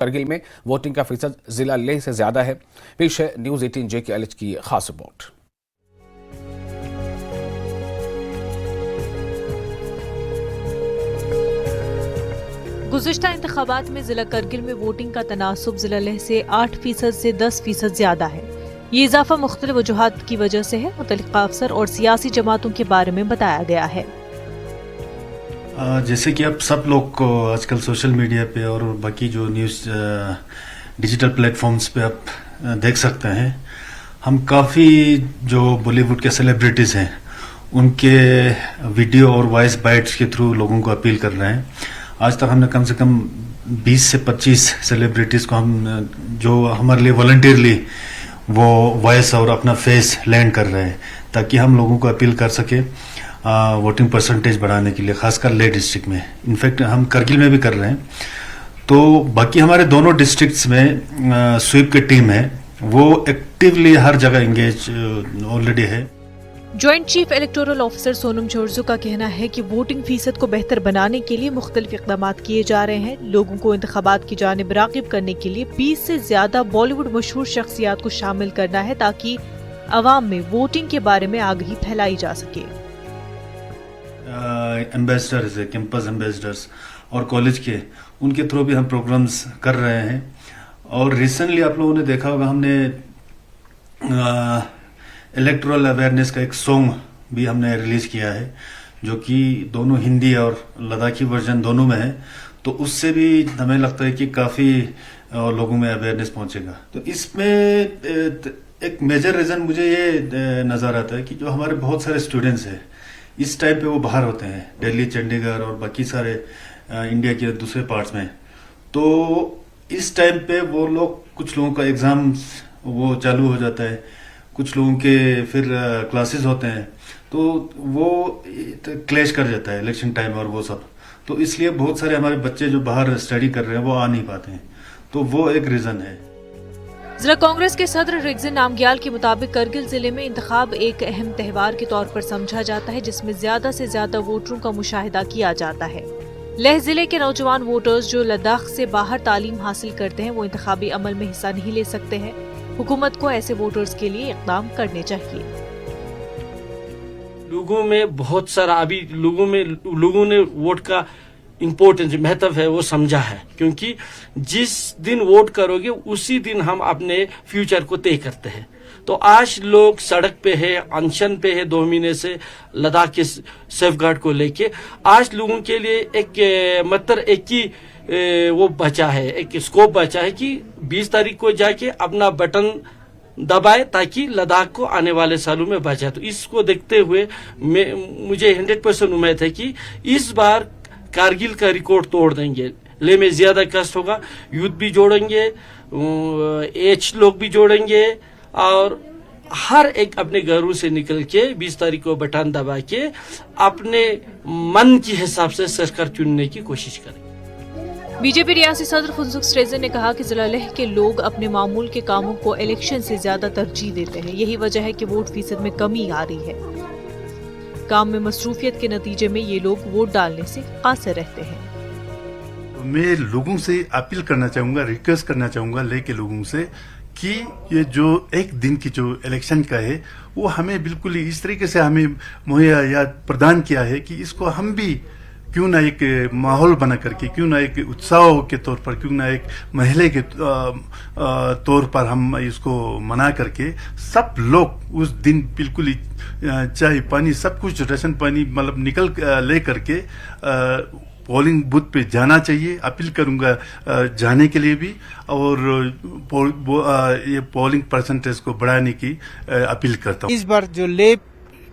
करगिल में वोटिंग का फीसद जिला लेह से ज्यादा है। पेश है न्यूज 18 JKLH की खास रिपोर्ट। गुज़िश्ता इंतखाबात में जिला करगिल में वोटिंग का तनासुब जिला लेह से 8% से 10% ज्यादा है। ये इजाफा मुख्तलिफ वजूहात की वजह से है। मुतल्लिका अफसर और सियासी जमातों के बारे में बताया गया है। जैसे कि आप सब लोग को आजकल सोशल मीडिया पे और बाकी जो न्यूज़ डिजिटल प्लेटफॉर्म्स पे आप देख सकते हैं, हम काफ़ी जो बॉलीवुड के सेलिब्रिटीज़ हैं उनके वीडियो और वॉइस बाइट्स के थ्रू लोगों को अपील कर रहे हैं। आज तक हमने कम से कम 20 से 25 सेलिब्रिटीज़ को हम जो हमारे लिए वॉलंटियरली वो वॉइस और अपना फेस लैंड कर रहे हैं, ताकि हम लोगों को अपील कर सके वोटिंग परसेंटेज बढ़ाने के लिए, खासकर लेह डिस्ट्रिक्ट में। इनफैक्ट हम करगिल में भी कर रहे हैं। तो बाकी हमारे दोनों डिस्ट्रिक्ट्स में स्वीप की टीम है, वो एक्टिवली हर जगह इंगेज ऑलरेडी है। Joint chief electoral officer Sonam Jorzu का कहना है कि वोटिंग फीसद को बेहतर बनाने के लिए मुख्तलिफ इक़दाम किए जा रहे हैं। लोगों को इंतखाबात की जानिब राग़िब करने के लिए 20 से ज्यादा बॉलीवुड मशहूर शख्सियात को शामिल करना है, ताकि अवाम में वोटिंग के बारे में आगाही फैलाई जा सके। एम्बेसडर्स है, कैंपस एम्बेसडर्स और कॉलेज के, उनके थ्रू भी हम प्रोग्राम्स कर रहे हैं। और रिसेंटली आप लोगों ने देखा होगा, हमने इलेक्टोरल अवेयरनेस का एक सॉन्ग भी हमने रिलीज किया है, जो कि दोनों हिंदी और लद्दाखी वर्जन दोनों में है। तो उससे भी हमें लगता है कि काफ़ी लोगों में अवेयरनेस पहुंचेगा। तो इसमें एक मेजर रीज़न मुझे ये नज़र आता है कि जो हमारे बहुत सारे स्टूडेंट्स हैं इस टाइम पे वो बाहर होते हैं, दिल्ली, चंडीगढ़ और बाकी सारे इंडिया के दूसरे पार्ट्स में। तो इस टाइम पे वो लोग, कुछ लोगों का एग्ज़ाम्स वो चालू हो जाता है, कुछ लोगों के फिर क्लासेस होते हैं, तो वो क्लैश कर जाता है इलेक्शन टाइम और वो सब। तो इसलिए बहुत सारे हमारे बच्चे जो बाहर स्टडी कर रहे हैं वो आ नहीं पाते हैं। तो वो एक रीज़न है। जिला कांग्रेस के सदर रिगजिन नामग्याल के मुताबिक करगिल जिले में इंतखाब एक अहम त्यौहार के तौर पर समझा जाता है, जिसमें ज्यादा से ज्यादा वोटरों का मुशाहिदा किया जाता है। लेह जिले के नौजवान वोटर्स जो लद्दाख से बाहर तालीम हासिल करते हैं, वो इंतखाबी अमल में हिस्सा नहीं ले सकते हैं। हुकूमत को ऐसे वोटर्स के लिए इक़दाम करने चाहिए। लोगों में बहुत सारा अभी लोगों ने वोट का इम्पोर्टेंस, महत्व है वो समझा है, क्योंकि जिस दिन वोट करोगे उसी दिन हम अपने फ्यूचर को तय करते हैं। तो आज लोग सड़क पे है, अनशन पे है 2 महीने से लद्दाख के सेफगार्ड को लेके। आज लोगों के लिए एक ही वो बचा है, एक स्कोप बचा है कि 20 तारीख को जाके अपना बटन दबाए, ताकि लद्दाख को आने वाले सालों में बचाए। तो इसको देखते हुए मुझे 100% उम्मीद है कि इस बार कारगिल का रिकॉर्ड तोड़ देंगे। लेह में ज्यादा कष्ट होगा, यूथ भी जोड़ेंगे, एज लोग भी जोड़ेंगे, और हर एक अपने घरों से निकल के 20 तारीख को बटन दबा के अपने मन के हिसाब से सरकार चुनने की कोशिश करेंगे। बीजेपी रियासी सदर फुनसुक स्ट्रेजर ने कहा कि जिला लेह के लोग अपने मामूल के कामों को इलेक्शन से ज्यादा तरजीह देते हैं। यही वजह है कि वोट फीसद में कमी आ रही है। काम में मसरूफियत के नतीजे में ये लोग वोट डालने से कासिर रहते हैं। मैं लोगों से अपील करना चाहूंगा, रिक्वेस्ट करना चाहूंगा लेह के लोगों से कि ये जो एक दिन की जो इलेक्शन का है, वो हमें बिल्कुल इस तरीके से हमें मुहैया या प्रदान किया है कि इसको हम भी क्यों ना एक माहौल बना करके, क्यों ना एक उत्साह के तौर पर, क्यों ना एक महले के तौर पर हम इसको मना करके सब लोग उस दिन बिल्कुल ही चाय पानी सब कुछ, राशन पानी मतलब निकल ले करके पोलिंग बूथ पे जाना चाहिए। अपील करूंगा जाने के लिए भी, और ये पोलिंग परसेंटेज को बढ़ाने की अपील करता हूँ। इस बार जो लेह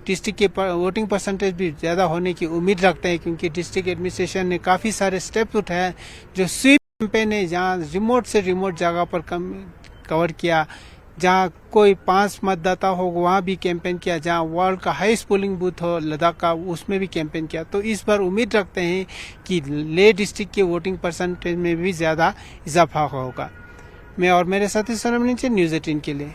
डिस्ट्रिक्ट के वोटिंग परसेंटेज भी ज़्यादा होने की उम्मीद रखते हैं, क्योंकि डिस्ट्रिक्ट एडमिनिस्ट्रेशन ने काफ़ी सारे स्टेप्स उठाए। जो स्वीप कैंपेन है, जहाँ रिमोट से रिमोट जगह पर कवर किया, जहाँ कोई 5 मतदाता हो वहाँ भी कैंपेन किया, जहाँ वर्ल्ड का हाईएस्ट पोलिंग बूथ हो लद्दाख का उसमें भी कैंपेन किया। तो इस बार उम्मीद रखते हैं कि लेह डिस्ट्रिक्ट के वोटिंग परसेंटेज में भी ज़्यादा इजाफा होगा। मैं और मेरे साथी सोनम नीचे न्यूज़ 18 के लिए।